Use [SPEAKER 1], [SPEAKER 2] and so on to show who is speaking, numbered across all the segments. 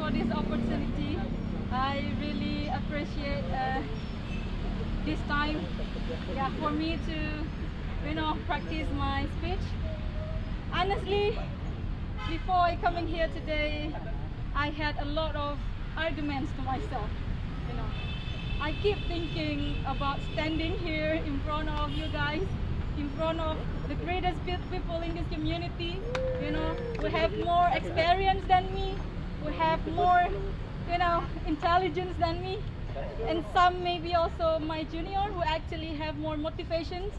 [SPEAKER 1] for this opportunity. I really appreciate this time, for me to, practice my speech. Honestly, before I coming here today, I had a lot of arguments to myself. I keep thinking about standing here in front of you guys, in front of the greatest people in this community. We have more experience than me, we have more, intelligence than me, and some maybe also my junior who actually have more motivations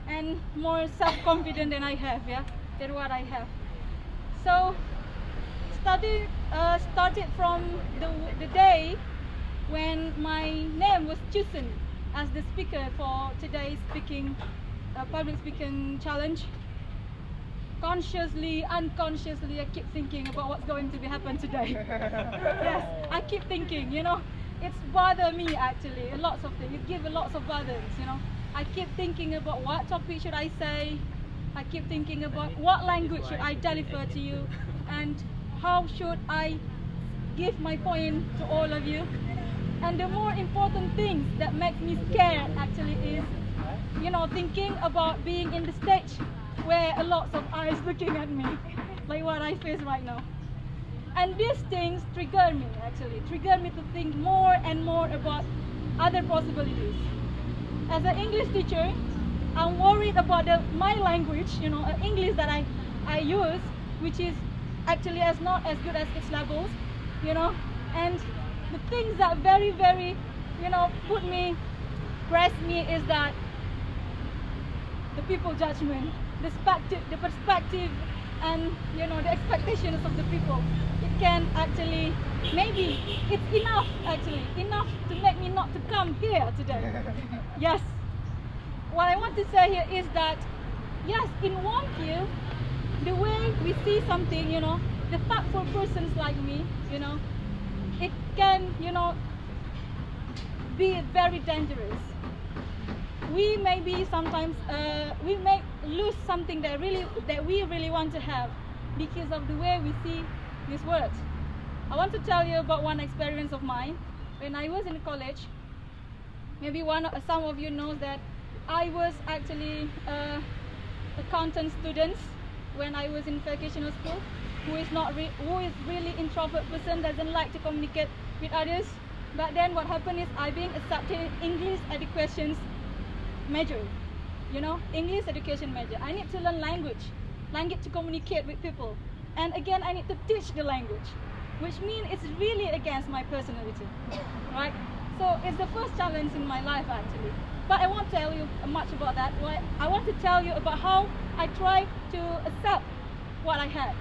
[SPEAKER 1] and more self-confidence than I have, than what I have. So started from the day when my name was chosen as the speaker for today's public speaking challenge. Consciously, unconsciously, I keep thinking about what's going to be happen today. Yes, I keep thinking, it's bother me actually, lots of things. It gives a lots of burdens, I keep thinking about what topic should I say. I keep thinking about what language should I deliver to you, and how should I give my point to all of you. And the more important things that makes me scared actually is, thinking about being in the stage where a lot of eyes looking at me, like what I face right now. And these things trigger me to think more and more about other possibilities. As an English teacher, I'm worried about my language, English that I use, which is actually not as good as its levels, and the things that very, very, press me is that the people judgment, the perspective, and the expectations of the people. It can actually, maybe it's enough to make me not to come here today. Yes. What I want to say here is that, yes, in one view, the way we see something, the thoughtful persons like me, it can, be very dangerous. We may be sometimes, we may lose something that we really want to have because of the way we see this world. I want to tell you about one experience of mine. When I was in college, maybe some of you know that I was actually accountant student when I was in vocational school, who is really introvert person, doesn't like to communicate with others. But then what happened is I being accepted in English education major, English education major. I need to learn language to communicate with people, and again I need to teach the language, which means it's really against my personality, right? So it's the first challenge in my life actually. But I won't tell you much about that. I want to tell you about how I tried to accept what I had.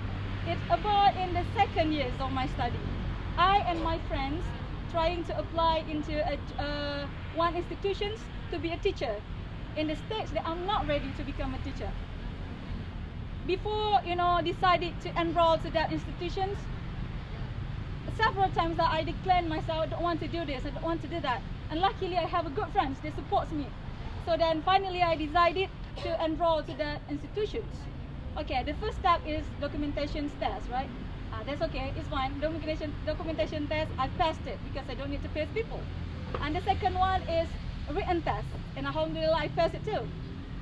[SPEAKER 1] It's about in the second years of my study. I and my friends trying to apply into one institutions to be a teacher in the stage that I'm not ready to become a teacher. Before, decided to enroll to that institutions, several times that I declared myself, I don't want to do this, I don't want to do that. And luckily I have a good friends, they support me. So then finally I decided to enroll to the institutions. Okay, the first step is documentation test, right? That's okay, it's fine. Documentation test, I passed it because I don't need to face people. And the second one is written test, and alhamdulillah I passed it too.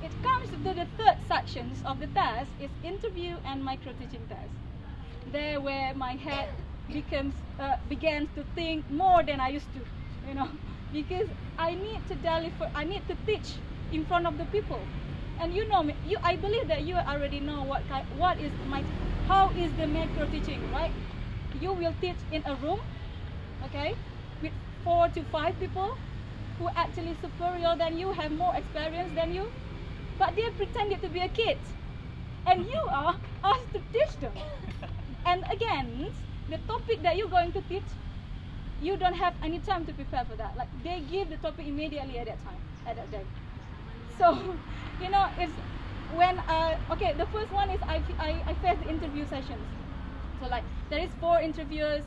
[SPEAKER 1] It comes to the third sections of the test, is interview and micro teaching test. There where my head begins to think more than I used to, because I need to teach in front of the people. And I believe that you already know how is the micro teaching, right? You will teach in a room, okay, with 4 to 5 people who are actually superior than you, have more experience than you, but they pretended to be a kid, and you are asked to teach them. And again, the topic that you're going to teach, you don't have any time to prepare for that. Like they give the topic immediately at that day. So, it's when okay, the first one is I face the interview sessions. So like there is 4 interviewers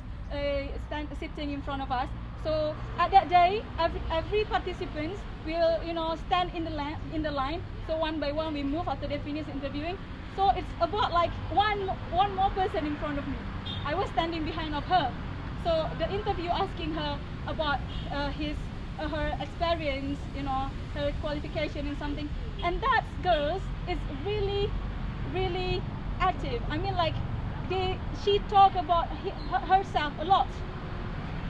[SPEAKER 1] sitting in front of us. So at that day, every participant will stand in the line. So one by one we move after they finish interviewing. So it's about like one more person in front of me. I was standing behind of her. So the interview asking her about her experience, you know, her qualification in something, and that girls is really, really active. I mean, like she talk about herself a lot,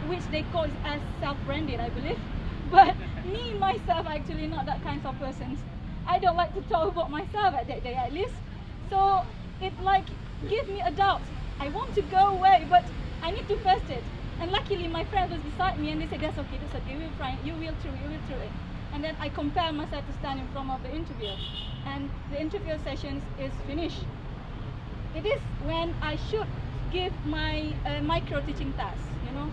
[SPEAKER 1] which they call as self-branded, I believe. But me myself, actually not that kind of person. I don't like to talk about myself at that day, at least. So it like gives me a doubt. I want to go away, but I need to face it. And luckily my friend was beside me and they said, that's okay, we'll try it, you will through it. And then I compare myself to stand in front of the interviewer. And the interview sessions is finished. It is when I should give my micro teaching task, you know.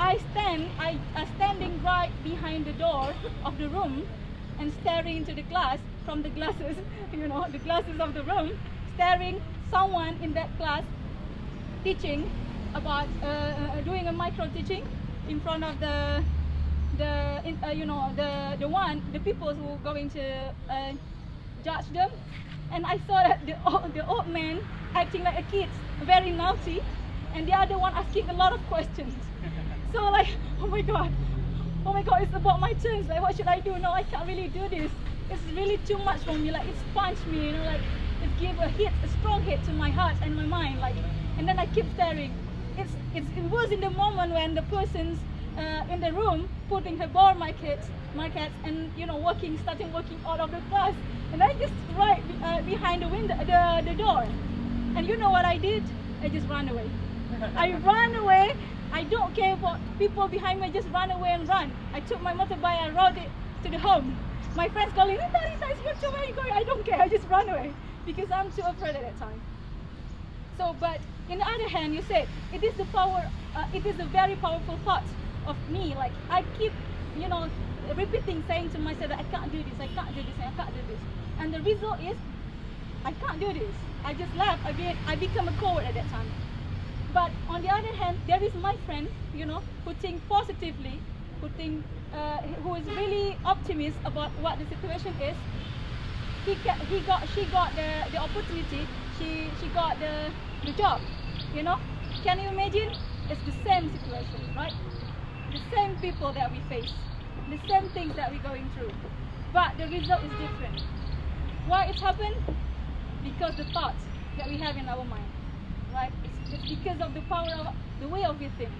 [SPEAKER 1] I standing right behind the door of the room and staring into the class from the glasses, you know, the glasses of the room, staring someone in that class teaching about doing a micro teaching in front of the people who are going to judge them. And I saw that the old man acting like a kid, very naughty, and the other one asking a lot of questions. So like, oh my god, it's about my turns. Like, what should I do? No, I can't really do this. It's really too much for me. Like, it's punched me, you know, like it gave a strong hit to my heart and my mind. Like, and then I keep staring. It was in the moment when the person's in the room putting her bar markets and, you know, starting working out of the class, and I just right behind the window, the door. And you know what I did? I just ran away. I ran away. I don't care about people behind me. I just ran away and run. I took my motorbike and rode it to the home. My friends calling, Rita, where are you going? I don't care. I just ran away because I'm too afraid at that time. So, but in the other hand, you said it is the power. It is a very powerful thought of me. Like, I keep, you know, repeating, saying to myself that I can't do this, I can't do this, I can't do this. And the result is, I can't do this. I just left. I become a coward at that time. But on the other hand, there is my friend, you know, who think positively, who is really optimist about what the situation is. She got the opportunity. She got the job, you know. Can you imagine? It's the same situation, right? The same people that we face, the same things that we're going through, but the result is different. Why it happened? Because the thoughts that we have in our mind, right? It's because of the power of the way of we think.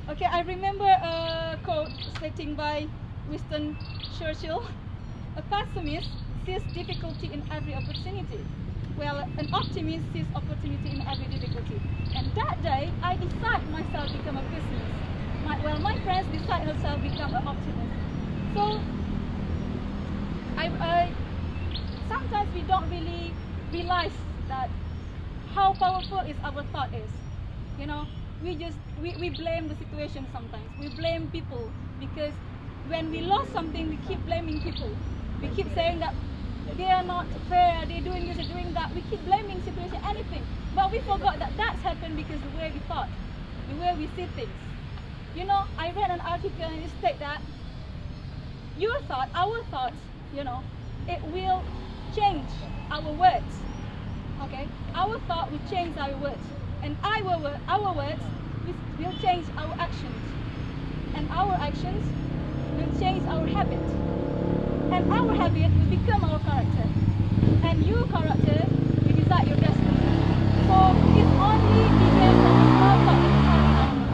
[SPEAKER 1] Okay, I remember a quote stating by Winston Churchill: "A pessimist sees difficulty in every opportunity, while an optimist sees opportunity in every difficulty." And that day, I decided myself to become a pessimist. My friends decide herself to become an optimist. So, sometimes we don't really realize that how powerful is our thought is. You know, we blame the situation sometimes. We blame people because when we lost something, we keep blaming people. We keep saying that they are not fair, they're doing this, they're doing that. We keep blaming situation, anything. But we forgot that that's happened because the way we thought, the way we see things. You know, I read an article and it states that your thought, our thoughts, you know, it will change our words. Okay, our thought will change our words, and our words will change our actions, and our actions will change our habit, and our habit will become our character, and your character will decide your destiny. So it only depends on the small thought that we have in our mind.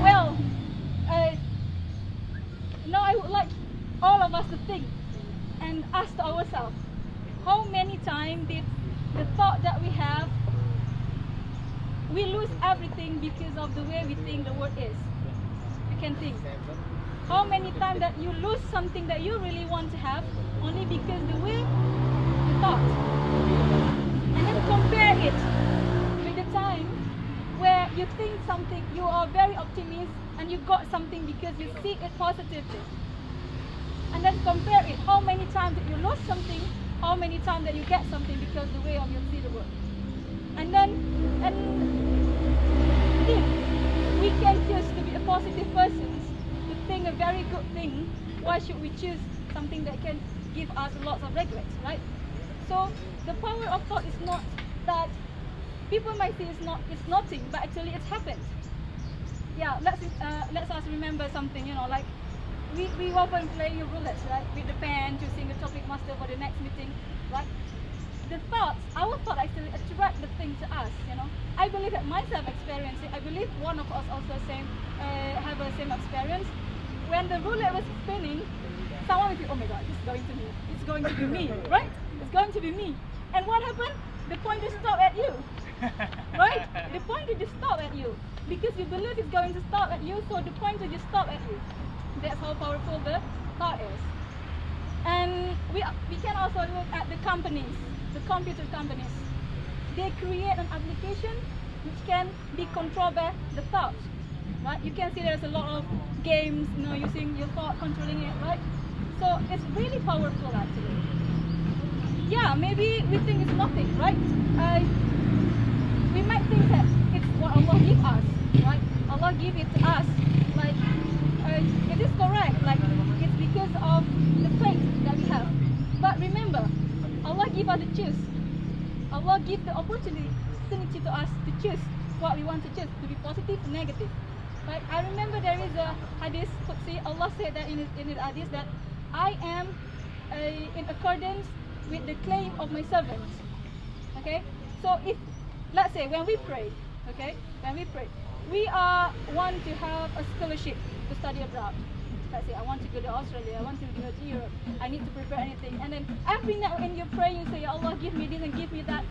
[SPEAKER 1] Well, now I would like all of us to think and ask to ourselves, how many times did the thought that we have, we lose everything because of the way we think the word is? You can think. How many times that you lose something that you really want to have only because the way you thought? And then compare it with the time where you think something, you are very optimistic and you got something because you see it positively. And then compare it. How many times that you lost something, how many times that you get something because the way of you see the world. And if we can choose to be a positive person, to think a very good thing, why should we choose something that can give us lots of regrets, right? So the power of thought is not that people might say it's nothing, but actually it's happened. Yeah, let's us remember something, you know, like we often play roulette, right, with the pen, choosing the topic master for the next meeting, right? Our thought actually attract the thing to us, you know. I believe that myself experienced it. I believe one of us also have the same experience. When the roulette was spinning, someone would think, oh my God, it's going to me. It's going to be me, right? It's going to be me. And what happened? The pointer stopped at you, right? The pointer just stopped at you because you believe it's going to stop at you, so the pointer just stopped at you. That's how powerful the thought is. And we can also look at the companies, the computer companies. They create an application which can be controlled by the thought, right? You can see there's a lot of games, you know, using your thought, controlling it, right? So it's really powerful actually. Yeah, maybe we think it's nothing, right? We might think that it's what Allah gives us, right? Allah give it to us, like it is correct, like it's because of the faith that we have. But remember, Allah give us the choose. Allah give the opportunity to us to choose what we want to choose, to be positive or negative. Right? I remember there is a hadith, Allah said that in the hadith that I am in accordance with the claim of my servants. Okay? So if, let's say when we pray, okay, we want to have a scholarship to study abroad. Let's say I want to go to Australia, I want to go to Europe, I need to prepare anything. And then every night when you pray, you say, Allah, give me this and give me that.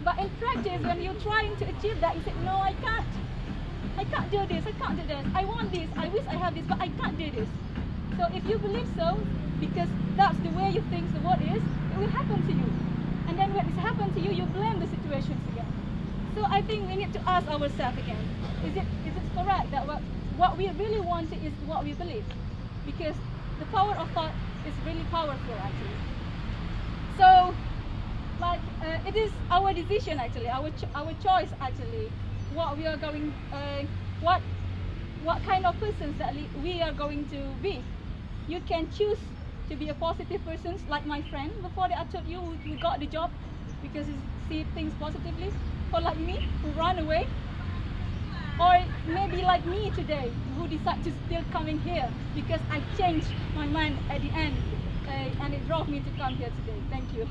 [SPEAKER 1] But in practice, when you're trying to achieve that, you say, no, I can't. I can't do this, I can't do this. I want this, I wish I have this, but I can't do this. So if you believe so, because that's the way you think the world is, it will happen to you. And then when it happens to you, you blame the situations again. So I think we need to ask ourselves again, is it correct that what we really want is what we believe? Because the power of thought is really powerful actually. So like it is our decision actually, our choice actually, what we are going, what kind of persons that we are going to be. You can choose to be a positive person, like my friend before that I told you who got the job because he see things positively, or like me who ran away, or maybe like me today who decide to still coming here because I changed my mind at the end and it drove me to come here today. Thank you.